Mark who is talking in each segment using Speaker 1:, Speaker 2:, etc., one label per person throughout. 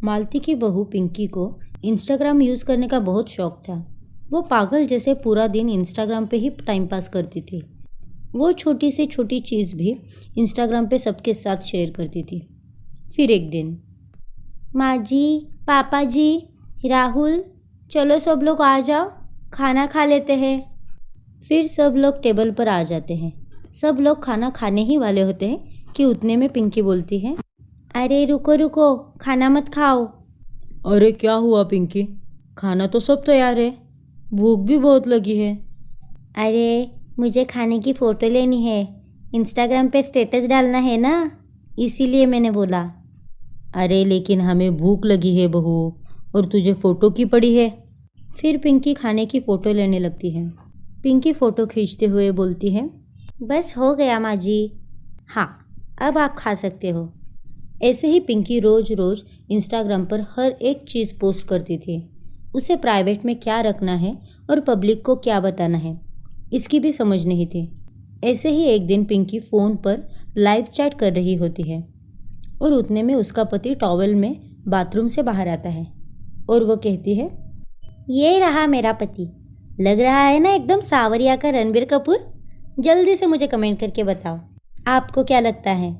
Speaker 1: मालती की बहू पिंकी को इंस्टाग्राम यूज़ करने का बहुत शौक था। वो पागल जैसे पूरा दिन इंस्टाग्राम पे ही टाइम पास करती थी। वो छोटी से छोटी चीज़ भी इंस्टाग्राम पे सबके साथ शेयर करती थी। फिर एक दिन, माँ जी, पापा जी, राहुल, चलो सब लोग आ जाओ, खाना खा लेते हैं। फिर सब लोग टेबल पर आ जाते हैं। सब लोग खाना खाने ही वाले होते हैं कि उतने में पिंकी बोलती है, अरे रुको रुको, खाना मत खाओ।
Speaker 2: अरे क्या हुआ पिंकी? खाना तो सब तैयार है, भूख भी बहुत लगी है।
Speaker 1: अरे मुझे खाने की फ़ोटो लेनी है, इंस्टाग्राम पे स्टेटस डालना है ना, इसीलिए मैंने बोला।
Speaker 2: अरे लेकिन हमें भूख लगी है बहू, और तुझे फ़ोटो की पड़ी है।
Speaker 1: फिर पिंकी खाने की फ़ोटो लेने लगती है। पिंकी फ़ोटो खींचते हुए बोलती है, बस हो गया माँ जी, हाँ अब आप खा सकते हो। ऐसे ही पिंकी रोज़ रोज़ इंस्टाग्राम पर हर एक चीज़ पोस्ट करती थी। उसे प्राइवेट में क्या रखना है और पब्लिक को क्या बताना है, इसकी भी समझ नहीं थी। ऐसे ही एक दिन पिंकी फ़ोन पर लाइव चैट कर रही होती है और उतने में उसका पति टॉवल में बाथरूम से बाहर आता है और वो कहती है, ये रहा मेरा पति, लग रहा है ना एकदम सावरिया का रणबीर कपूर। जल्दी से मुझे कमेंट करके बताओ, आपको क्या लगता है।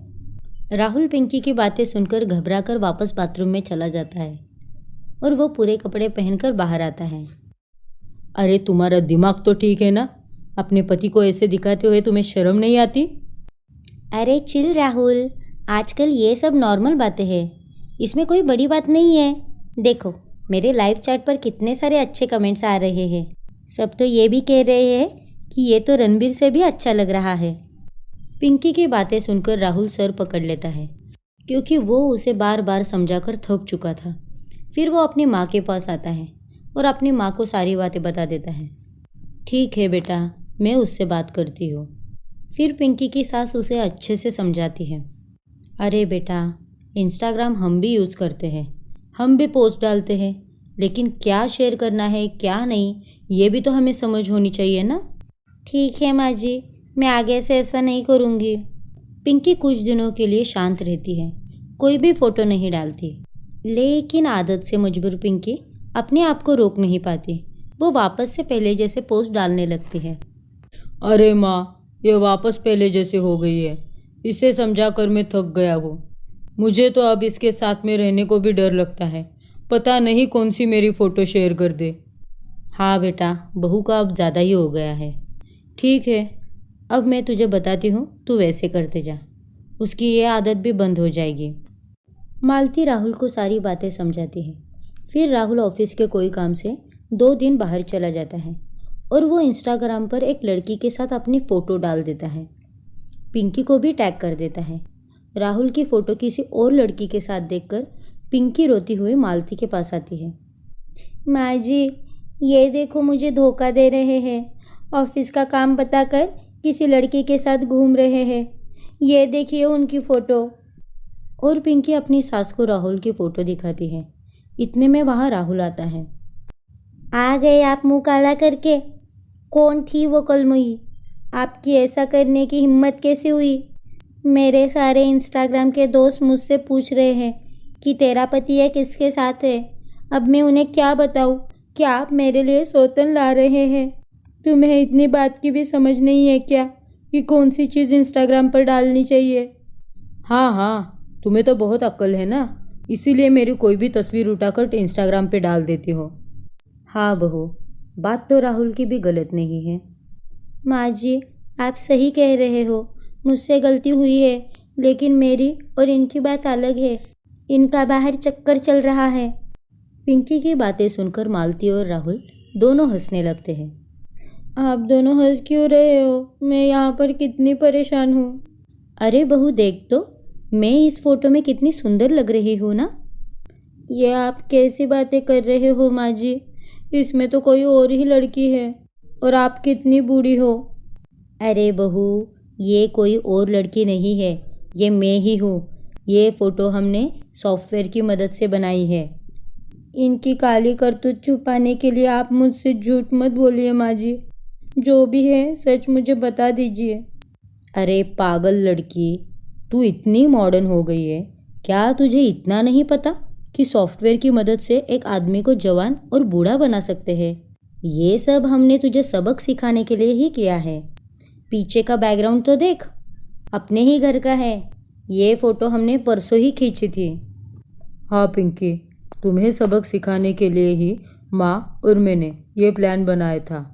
Speaker 1: राहुल पिंकी की बातें सुनकर घबराकर वापस बाथरूम में चला जाता है और वो पूरे कपड़े पहनकर बाहर आता है।
Speaker 2: अरे तुम्हारा दिमाग तो ठीक है ना? अपने पति को ऐसे दिखाते हुए तुम्हें शर्म नहीं आती?
Speaker 1: अरे चिल राहुल, आजकल ये सब नॉर्मल बातें हैं, इसमें कोई बड़ी बात नहीं है। देखो मेरे लाइव चैट पर कितने सारे अच्छे कमेंट्स आ रहे हैं। सब तो ये भी कह रहे हैं कि ये तो रणबीर से भी अच्छा लग रहा है। पिंकी की बातें सुनकर राहुल सर पकड़ लेता है, क्योंकि वो उसे बार बार समझाकर थक चुका था। फिर वो अपनी माँ के पास आता है और अपनी माँ को सारी बातें बता देता है। ठीक है बेटा, मैं उससे बात करती हूँ। फिर पिंकी की सास उसे अच्छे से समझाती है, अरे बेटा, इंस्टाग्राम हम भी यूज़ करते हैं, हम भी पोस्ट डालते हैं, लेकिन क्या शेयर करना है क्या नहीं, ये भी तो हमें समझ होनी चाहिए ना। ठीक है माँ जी, मैं आगे से ऐसा नहीं करूँगी। पिंकी कुछ दिनों के लिए शांत रहती है, कोई भी फ़ोटो नहीं डालती। लेकिन आदत से मजबूर पिंकी अपने आप को रोक नहीं पाती। वो वापस से पहले जैसे पोस्ट डालने लगती है।
Speaker 2: अरे माँ, ये वापस पहले जैसे हो गई है, इसे समझा कर मैं थक गया हूँ। मुझे तो अब इसके साथ में रहने को भी डर लगता है, पता नहीं कौन सी मेरी फ़ोटो शेयर कर दे।
Speaker 1: हाँ बेटा, बहू का अब ज़्यादा ही हो गया है। ठीक है, अब मैं तुझे बताती हूँ, तू वैसे करते जा, उसकी ये आदत भी बंद हो जाएगी। मालती राहुल को सारी बातें समझाती है। फिर राहुल ऑफिस के कोई काम से 2 दिन बाहर चला जाता है और वो इंस्टाग्राम पर एक लड़की के साथ अपनी फ़ोटो डाल देता है। पिंकी को भी टैग कर देता है। राहुल की फ़ोटो किसी और लड़की के साथ देखकर पिंकी रोती हुई मालती के पास आती है। माँ जी, ये देखो मुझे धोखा दे रहे हैं, ऑफिस का काम बताकर किसी लड़की के साथ घूम रहे हैं, ये देखिए उनकी फ़ोटो। और पिंकी अपनी सास को राहुल की फ़ोटो दिखाती है। इतने में वहाँ राहुल आता है। आ गए आप मुँह काला करके? कौन थी वो कलमुई? आपकी ऐसा करने की हिम्मत कैसे हुई? मेरे सारे इंस्टाग्राम के दोस्त मुझसे पूछ रहे हैं कि तेरा पति है किसके साथ है। अब मैं उन्हें क्या बताऊँ कि आप मेरे लिए सौतन ला रहे हैं? तुम्हें इतनी बात की भी समझ नहीं है क्या कि कौन सी चीज़ इंस्टाग्राम पर डालनी चाहिए?
Speaker 2: हाँ हाँ, तुम्हें तो बहुत अक्ल है ना, इसीलिए मेरी कोई भी तस्वीर उठाकर इंस्टाग्राम पे डाल देती हो।
Speaker 1: हाँ बहू, बात तो राहुल की भी गलत नहीं है। माँ जी, आप सही कह रहे हो, मुझसे गलती हुई है, लेकिन मेरी और इनकी बात अलग है। इनका बाहर चक्कर चल रहा है। पिंकी की बातें सुनकर मालती और राहुल दोनों हंसने लगते हैं। आप दोनों हंस क्यों रहे हो? मैं यहाँ पर कितनी परेशान हूँ। अरे बहू देख तो, मैं इस फ़ोटो में कितनी सुंदर लग रही हूँ ना। ये आप कैसी बातें कर रहे हो माँ जी? इसमें तो कोई और ही लड़की है और आप कितनी बूढ़ी हो। अरे बहू, ये कोई और लड़की नहीं है, ये मैं ही हूँ। ये फ़ोटो हमने सॉफ्टवेयर की मदद से बनाई है। इनकी काली करतूत छुपाने के लिए आप मुझसे झूठ मत बोलिए माँ जी, जो भी है सच मुझे बता दीजिए। अरे पागल लड़की, तू इतनी मॉडर्न हो गई है, क्या तुझे इतना नहीं पता कि सॉफ्टवेयर की मदद से एक आदमी को जवान और बूढ़ा बना सकते हैं। ये सब हमने तुझे सबक सिखाने के लिए ही किया है। पीछे का बैकग्राउंड तो देख, अपने ही घर का है। ये फ़ोटो हमने परसों ही खींची थी।
Speaker 2: हाँ पिंकी, तुम्हें सबक सिखाने के लिए ही माँ और मैंने ये प्लान बनाया था।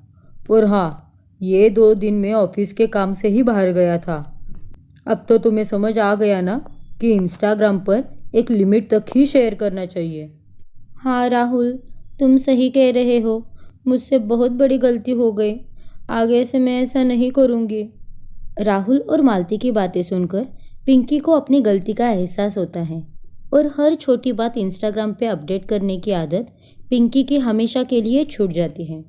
Speaker 2: और हाँ, ये 2 दिन में ऑफिस के काम से ही बाहर गया था। अब तो तुम्हें समझ आ गया ना कि इंस्टाग्राम पर एक लिमिट तक ही शेयर करना चाहिए।
Speaker 1: हाँ राहुल, तुम सही कह रहे हो। मुझसे बहुत बड़ी गलती हो गई। आगे से मैं ऐसा नहीं करूँगी। राहुल और मालती की बातें सुनकर पिंकी को अपनी गलती का एहसास होता है और हर छोटी बात इंस्टाग्राम पे अपडेट करने की आदत पिंकी की हमेशा के लिए छूट जाती है।